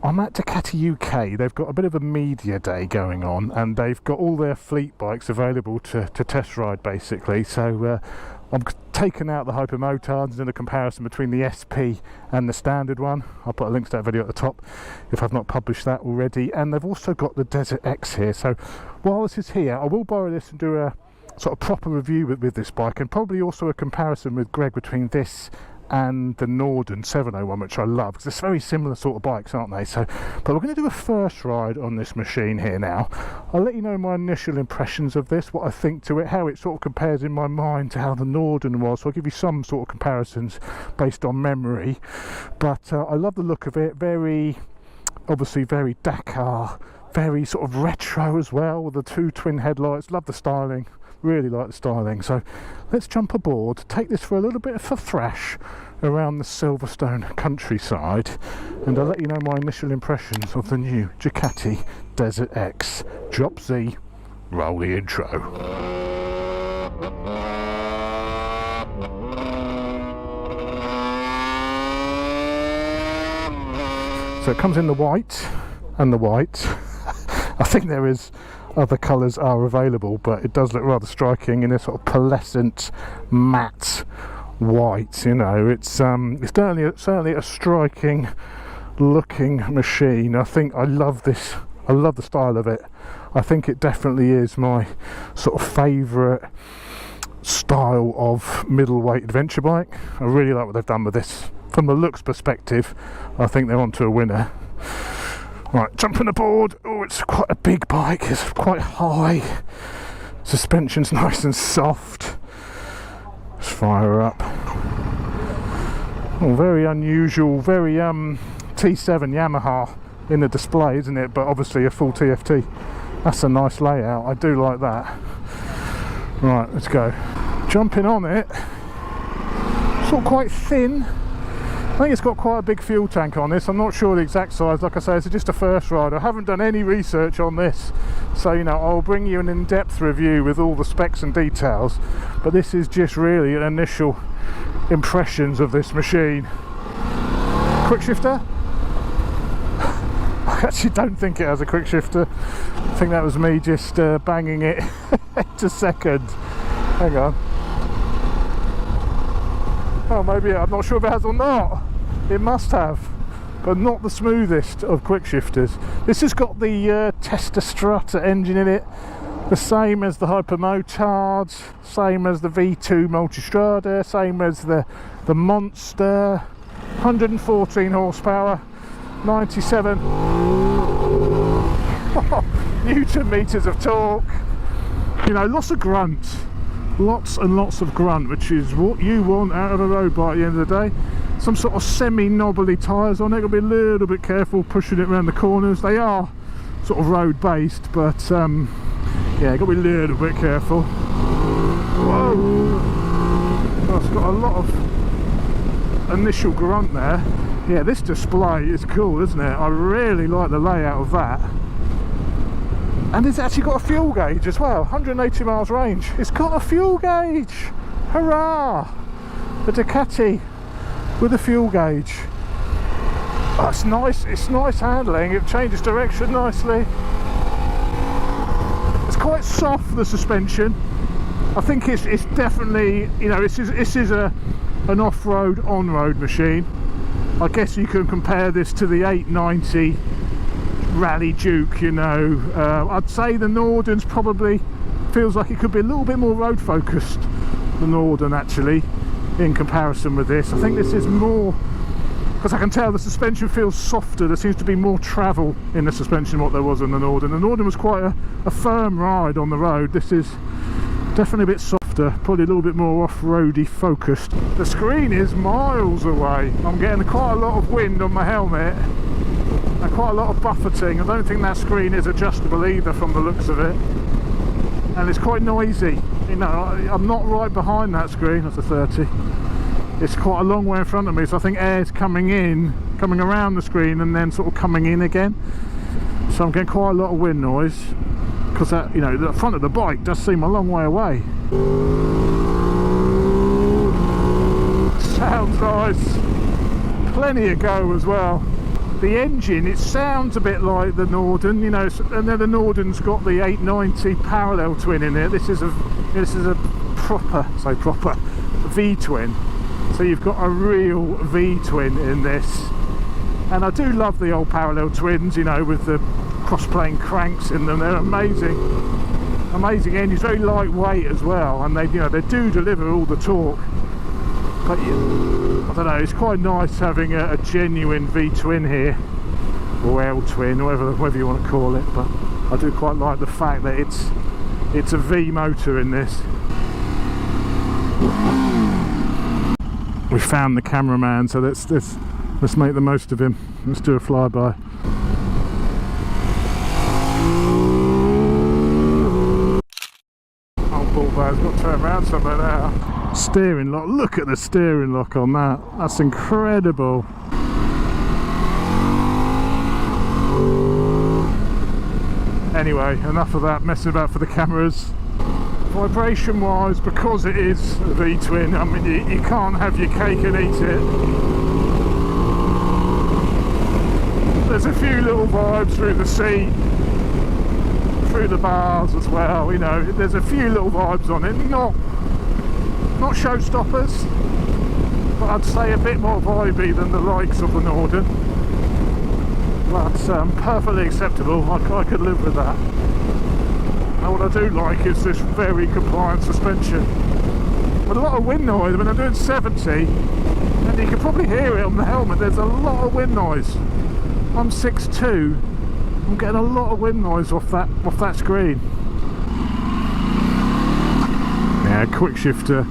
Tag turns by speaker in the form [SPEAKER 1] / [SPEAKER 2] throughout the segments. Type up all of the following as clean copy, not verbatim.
[SPEAKER 1] I'm at Ducati UK. They've got a bit of a media day going on, and they've got all their fleet bikes available to test ride, basically. So I'm taking out the Hypermotards and doing a comparison between the SP and the standard one. I'll put a link to that video at the top if I've not published that already. And they've also got the Desert X here. So while this is here, I will borrow this and do a sort of proper review with this bike, and probably also a comparison with Greg between this and the Norden 701, which I love, because they're very similar sort of bikes, aren't they? So, but we're going to do a first ride on this machine here now. I'll let you know my initial impressions of this, what I think to it, how it sort of compares in my mind to how the Norden was. So I'll give you some sort of comparisons based on memory. But I love the look of it. Very, obviously very Dakar, very sort of retro as well, with the two twin headlights. Love the styling. Really like the styling. So let's jump aboard, take this for a little bit of a thrash around the Silverstone countryside, and I'll let you know my initial impressions of the new Ducati Desert X. Drop Z, roll the intro. So it comes in the white and the white. I think there is other colours are available, but it does look rather striking in a sort of pearlescent matte white. You know, it's certainly a striking looking machine. I think I love this. I love the style of it. I think it definitely is my sort of favourite style of middleweight adventure bike. I really like what they've done with this. From the looks perspective, I think they're onto a winner. Right, jumping aboard. Oh, it's quite a big bike. It's quite high. Suspension's nice and soft. Let's fire her up. Oh, very unusual, very T7 Yamaha in the display, isn't it? But obviously a full TFT. That's a nice layout. I do like that. Right, let's go. Jumping on it. Sort of quite thin. I think it's got quite a big fuel tank on this. I'm not sure the exact size. Like I say, it's just a first ride. I haven't done any research on this, so you know, I'll bring you an in-depth review with all the specs and details, but this is just really an initial impressions of this machine. Quick shifter? I actually don't think it has a quick shifter. I think that was me just banging it into second. Hang on. Oh, maybe, I'm not sure if it has or not. It must have, but not the smoothest of quick shifters. This has got the Testa Strut engine in it, the same as the Hypermotards, same as the V2 Multistrada, same as the Monster. 114 horsepower, 97 Newton meters of torque. You know, lots of grunt. Lots and lots of grunt, which is what you want out of a road bike at the end of the day. Some sort of semi-knobbly tyres on it. Got to be a little bit careful pushing it around the corners. They are sort of road based, but yeah, got to be a little bit careful. Whoa! Oh, it's got a lot of initial grunt there. Yeah, this display is cool, isn't it? I really like the layout of that. And it's actually got a fuel gauge as well, 180 miles range. It's got a fuel gauge! Hurrah! The Ducati with a fuel gauge. Oh, it's nice handling, it changes direction nicely. It's quite soft, the suspension. I think it's definitely, you know, this is an off-road, on-road machine. I guess you can compare this to the 890 Rally Duke, you know. I'd say the Norden's probably feels like it could be a little bit more road focused, the Norden, actually, in comparison with this. I think this is more, because I can tell the suspension feels softer. There seems to be more travel in the suspension than what there was in the Norden. The Norden was quite a firm ride on the road. This is definitely a bit softer, probably a little bit more off-roady focused. The screen is miles away. I'm getting quite a lot of wind on my helmet. Quite a lot of buffeting. I don't think that screen is adjustable either from the looks of it, and it's quite noisy. You know, I'm not right behind that screen. That's a 30. It's quite a long way in front of me, so I think air's coming around the screen and then sort of coming in again. So I'm getting quite a lot of wind noise, because that, you know, the front of the bike does seem a long way away. Sounds nice. Plenty of go as well. The engine, it sounds a bit like the Norden, you know, and then the Norden's got the 890 parallel twin in it. This is a proper V-twin. So you've got a real V-twin in this. And I do love the old parallel twins, you know, with the cross-plane cranks in them. They're amazing. Amazing engines, very lightweight as well, and they do deliver all the torque. But I don't know, it's quite nice having a genuine V-twin here, or L-twin, whatever you want to call it. But I do quite like the fact that it's a V motor in this. We found the cameraman, so let's make the most of him. Let's do a flyby. Bullbo's got to turn around somewhere now. Steering lock, look at the steering lock on that. That's incredible. Anyway, enough of that messing about for the cameras. Vibration wise, because it is a V-twin, I mean, you can't have your cake and eat it. There's a few little vibes through the seat, through the bars as well, you know, there's a few little vibes on it, not showstoppers, but I'd say a bit more vibey than the likes of the Norden, but perfectly acceptable. I could live with that. And what I do like is this very compliant suspension, but a lot of wind noise. When I'm doing 70, and you can probably hear it on the helmet, there's a lot of wind noise. I'm 6'2", I'm getting a lot of wind noise off that screen. Yeah, quick shifter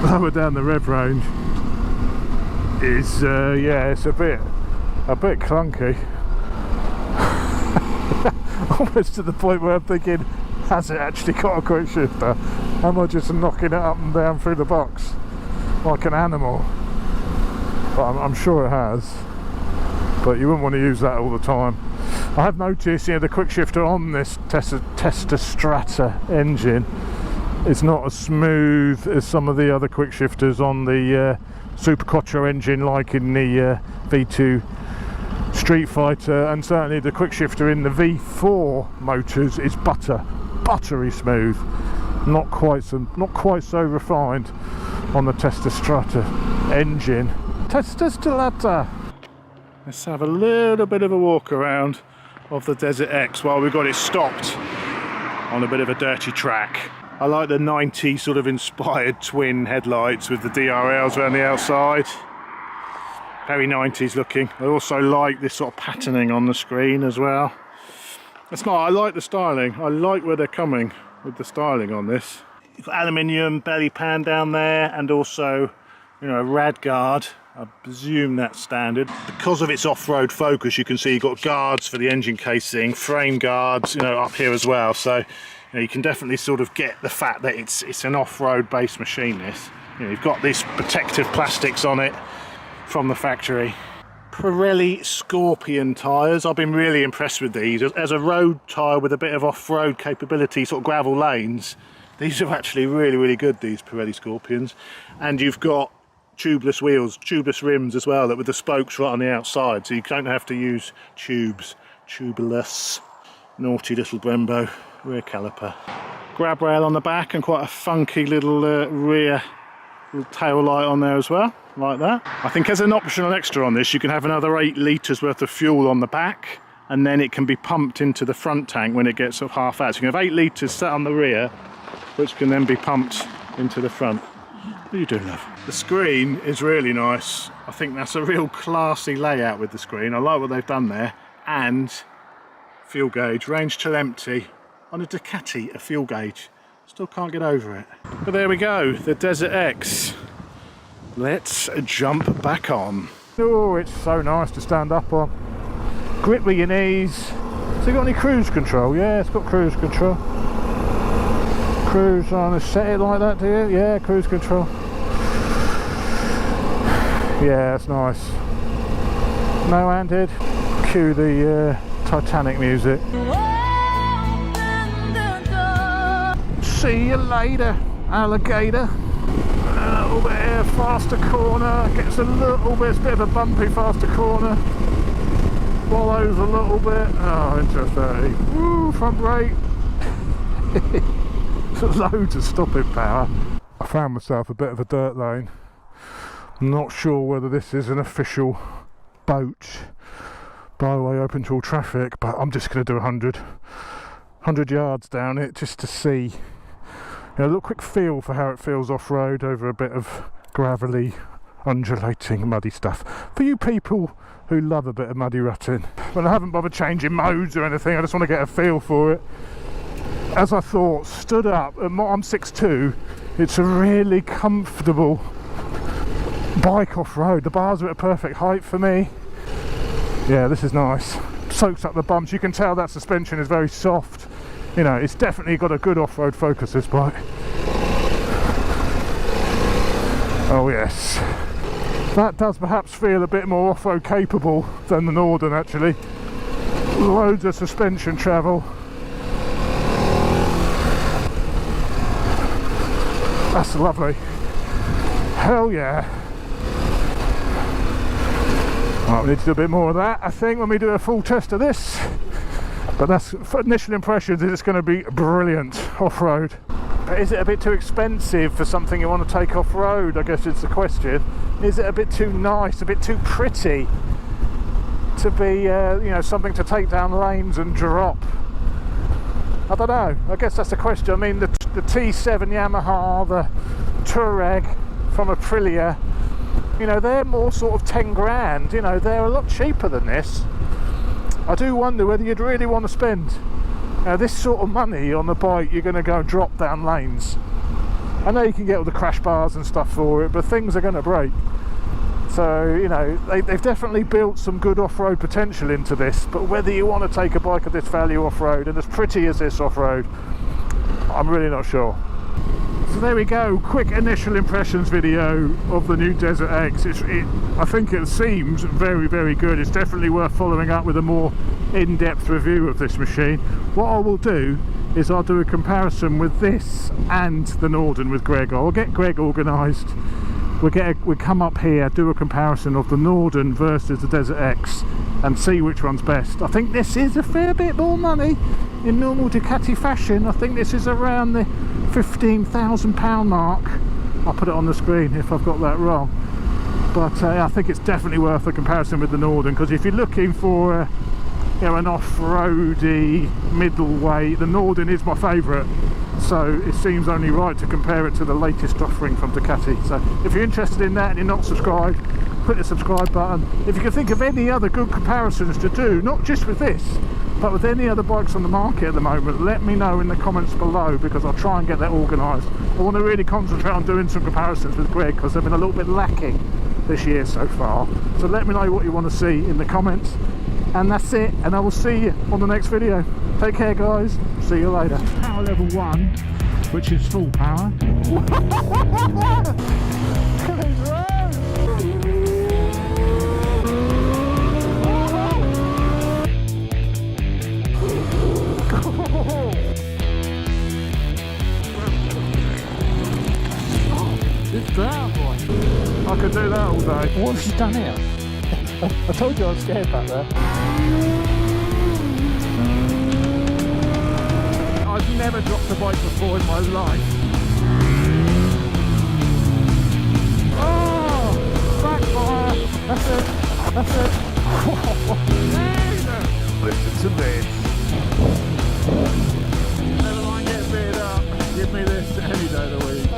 [SPEAKER 1] lower down the rev range is yeah, it's a bit clunky. Almost to the point where I'm thinking, has it actually got a quick shifter? Am I just knocking it up and down through the box like an animal? But I'm sure it has. But you wouldn't want to use that all the time. I have noticed, you know, the quick shifter on this Testa Strata engine is not as smooth as some of the other quick shifters on the Super Quattro engine, like in the V2 Street Fighter, and certainly the quick shifter in the V4 motors is buttery smooth. Not quite so refined on the Testa Strata engine. Testa Strata. Let's have a little bit of a walk around of the Desert X while we've got it stopped on a bit of a dirty track. I like the 90s sort of inspired twin headlights with the DRLs around the outside. Very 90s looking. I also like this sort of patterning on the screen as well. I like the styling. I like where they're coming with the styling on this. You've got aluminium belly pan down there, and also, you know, a rad guard. I presume that's standard. Because of its off-road focus, you can see you've got guards for the engine casing, frame guards, you know, up here as well. So, you know, you can definitely sort of get the fact that it's an off-road based machine. This, you know, you've got these protective plastics on it from the factory. Pirelli Scorpion tyres. I've been really impressed with these. As a road tyre with a bit of off-road capability, sort of gravel lanes, these are actually really good, these Pirelli Scorpions. And you've got tubeless wheels, tubeless rims as well, that with the spokes right on the outside, so you don't have to use tubes. Tubeless. Naughty little Brembo rear caliper. Grab rail on the back, and quite a funky little rear tail light on there as well, like that. I think as an optional extra on this, you can have another 8 litres worth of fuel on the back, and then it can be pumped into the front tank when it gets sort of half out. So you can have 8 litres sat on the rear, which can then be pumped into the front. What you do, love? The screen is really nice. I think that's a real classy layout with the screen. I like what they've done there. And fuel gauge, range till empty. On a Ducati, a fuel gauge. Still can't get over it. But there we go, the Desert X. Let's jump back on. Oh, it's so nice to stand up on. Grip with your knees. Has it got any cruise control? Yeah, it's got cruise control. Cruise on, set it like that, do you? Yeah, cruise control. Yeah, that's nice. No-handed. Cue the Titanic music. See you later, alligator. little bit here, faster corner, gets a little bit, it's a bit of a bumpy faster corner, follows a little bit, oh interesting, woo, front brake, loads of stopping power. I found myself a bit of a dirt lane, I'm not sure whether this is an official boat byway open to all traffic, but I'm just going to do 100 yards down it just to see, a little quick feel for how it feels off-road over a bit of gravelly, undulating, muddy stuff. For you people who love a bit of muddy rutting. But I haven't bothered changing modes or anything, I just want to get a feel for it. As I thought, stood up, I'm 6'2", it's a really comfortable bike off-road. The bars are at a perfect height for me. Yeah, this is nice. Soaks up the bumps, you can tell that suspension is very soft. You know, it's definitely got a good off-road focus, this bike. Oh yes. That does perhaps feel a bit more off-road capable than the Norden actually. Loads of suspension travel. That's lovely. Hell yeah. Right, we need to do a bit more of that, I think, when we do a full test of this. But that's, for initial impressions, it's going to be brilliant off-road. But is it a bit too expensive for something you want to take off-road? I guess it's the question. Is it a bit too nice, a bit too pretty to be, you know, something to take down lanes and drop? I don't know. I guess that's the question. I mean, the T7 Yamaha, the Touareg from Aprilia, you know, they're more sort of 10 grand. You know, they're a lot cheaper than this. I do wonder whether you'd really want to spend this sort of money on a bike you're going to go drop down lanes. I know you can get all the crash bars and stuff for it, but things are going to break. So, you know, they've definitely built some good off-road potential into this, but whether you want to take a bike of this value off-road and as pretty as this off-road, I'm really not sure. So there we go, quick initial impressions video of the new Desert X. I think it seems very, very good. It's definitely worth following up with a more in-depth review of this machine. What I will do is I'll do a comparison with this and the Norden with Greg. I'll get Greg organised. We'll come up here, do a comparison of the Norden versus the Desert X and see which one's best. I think this is a fair bit more money in normal Ducati fashion. I think this is around the £15,000 mark. I'll put it on the screen if I've got that wrong. But I think it's definitely worth a comparison with the Norden, because if you're looking for you know, an off-roady middleweight, the Norden is my favourite. So it seems only right to compare it to the latest offering from Ducati. So if you're interested in that and you're not subscribed, click the subscribe button. If you can think of any other good comparisons to do, not just with this, but with any other bikes on the market at the moment, let me know in the comments below, because I'll try and get that organised. I want to really concentrate on doing some comparisons with Greg, because they've been a little bit lacking this year so far. So let me know what you want to see in the comments. And that's it, and I will see you on the next video. Take care guys, see you later. Power level 1, which is full power. It's down, boy. I could do that all day. What have you done here? I told you I was scared back there. I've never dropped a bike before in my life. Oh! Backfire! That's it! That's it! Listen to this. Never mind getting beat up. Give me this any day of the week.